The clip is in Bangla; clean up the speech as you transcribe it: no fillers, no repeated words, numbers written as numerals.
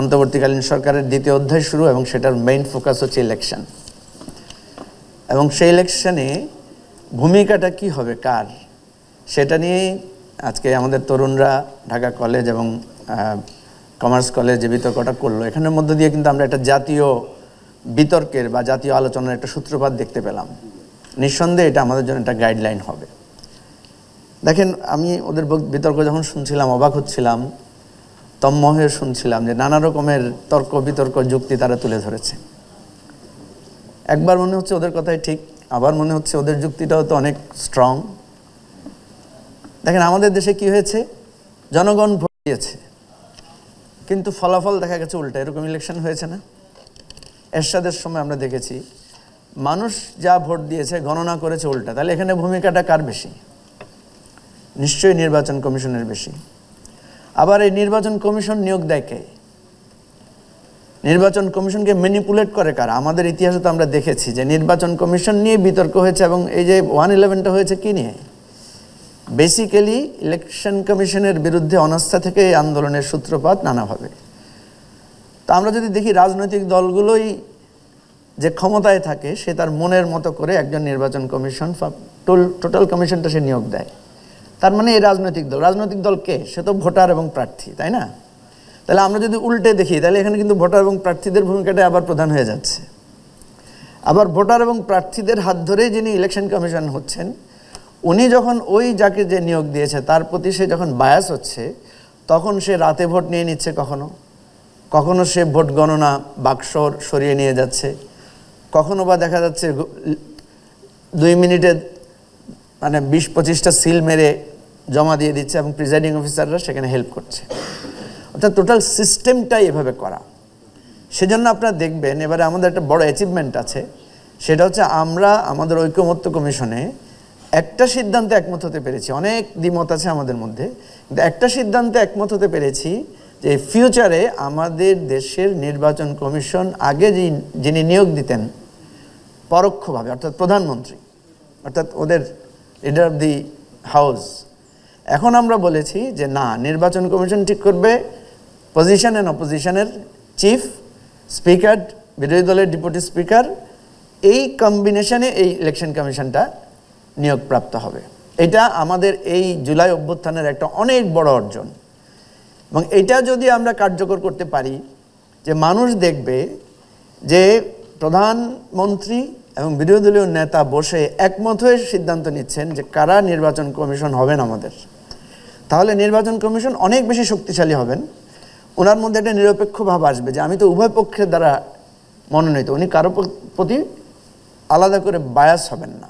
অন্তর্বর্তীকালীন সরকারের দ্বিতীয় অধ্যায় শুরু এবং সেটার মেইন ফোকাস হচ্ছে ইলেকশন এবং সেই ইলেকশনে ভূমিকাটা কি হবে কার সেটা নিয়ে আজকে আমাদের তরুণরা ঢাকা কলেজ এবং কমার্স কলেজে বিতর্কটা করলো। এখানের মধ্য দিয়ে কিন্তু আমরা একটা জাতীয় বিতর্কের বা জাতীয় আলোচনার একটা সূত্রপাত দেখতে পেলাম। নিঃসন্দেহে এটা আমাদের জন্য একটা গাইডলাইন হবে। দেখেন, আমি ওদের বিতর্ক যখন শুনছিলাম অবাক হচ্ছিলাম, তম্ম হয়ে শুনছিলাম যে নানা রকমের তর্ক বিতর্ক যুক্তি তারা তুলে ধরেছে। একবার মনে হচ্ছে ওদের কথাই ঠিক, আবার মনে হচ্ছে ওদের যুক্তিটাও তো অনেক স্ট্রং। দেখেন, আমাদের দেশে কি হয়েছে, জনগণ ভোট দিয়েছে কিন্তু ফলাফল দেখা গেছে উল্টা। এরকম ইলেকশন হয়েছে না? এরশাদের সময় আমরা দেখেছি মানুষ যা ভোট দিয়েছে গণনা করেছে উল্টা। তাহলে এখানে ভূমিকাটা কার বেশি? নিশ্চয়ই নির্বাচন কমিশনের বেশি। আবার এই নির্বাচন কমিশন নিয়োগ দেয় কে? নির্বাচন কমিশনকে ম্যানিপুলেট করে কারা? আমাদের ইতিহাসে তো আমরা দেখেছি যে নির্বাচন কমিশন নিয়ে বিতর্ক হয়েছে এবং এই যে 111টা হয়েছে কি নিয়ে? বেসিক্যালি ইলেকশন কমিশনের বিরুদ্ধে অনাস্থা থেকে এই আন্দোলনের সূত্রপাত নানাভাবে। তো আমরা যদি দেখি রাজনৈতিক দলগুলোই যে ক্ষমতায় থাকে সে তার মনের মতো করে একজন নির্বাচন কমিশন টোটাল কমিশনটা সে নিয়োগ দেয়। তার মানে এই রাজনৈতিক দল কে? সে তো ভোটার এবং প্রার্থী, তাই না? তাহলে আমরা যদি উল্টে দেখি তাহলে এখানে কিন্তু ভোটার এবং প্রার্থীদের ভূমিকাটা আবার প্রধান হয়ে যাচ্ছে। আবার ভোটার এবং প্রার্থীদের হাত ধরেই যিনি ইলেকশন কমিশন হচ্ছেন উনি যখন ওই যাকে যে নিয়োগ দিয়েছে তার প্রতি সে যখন বায়াস হচ্ছে তখন সে রাতে ভোট নিয়ে নিচ্ছে, কখনো সে ভোট গণনা বাক্স সরিয়ে নিয়ে যাচ্ছে, কখনো বা দেখা যাচ্ছে 2 মিনিটে মানে 20-25টা সিল মেরে জমা দিয়ে দিচ্ছে এবং প্রিজাইডিং অফিসাররা সেখানে হেল্প করছে। অর্থাৎ টোটাল সিস্টেমটাই এভাবে করা। সেজন্য আপনারা দেখবেন এবারে আমাদের একটা বড় অ্যাচিভমেন্ট আছে, সেটা হচ্ছে আমরা আমাদের ঐকমত্য কমিশনে একটা সিদ্ধান্তে একমত হতে পেরেছি। অনেক দ্বিমত আছে আমাদের মধ্যে, কিন্তু একটা সিদ্ধান্তে একমত হতে পেরেছি যে ফিউচারে আমাদের দেশের নির্বাচন কমিশন আগে যিনি নিয়োগ দিতেন পরোক্ষভাবে, অর্থাৎ প্রধানমন্ত্রী, অর্থাৎ ওদের লিডার অফ দি হাউস, এখন আমরা বলেছি যে না, নির্বাচন কমিশন ঠিক করবে পজিশন অ্যান্ড অপোজিশনের চিফ, স্পিকার, বিরোধী দলের ডেপুটি স্পিকার, এই কম্বিনেশনে এই ইলেকশন কমিশনটা নিয়োগপ্রাপ্ত হবে। এটা আমাদের এই জুলাই অভ্যুত্থানের একটা অনেক বড় অর্জন এবং এটা যদি আমরা কার্যকর করতে পারি যে মানুষ দেখবে যে প্রধানমন্ত্রী এবং বিরোধী দলীয় নেতা বসে একমত হয়ে সিদ্ধান্ত নিচ্ছেন যে কারা নির্বাচন কমিশন হবেন আমাদের, তাহলে নির্বাচন কমিশন অনেক বেশি শক্তিশালী হবেন। ওনার মধ্যে একটা নিরপেক্ষ ভাব আসবে যে আমি তো উভয় পক্ষের দ্বারা মনোনীত, উনি কারো প্রতি আলাদা করে বায়াস হবেন না।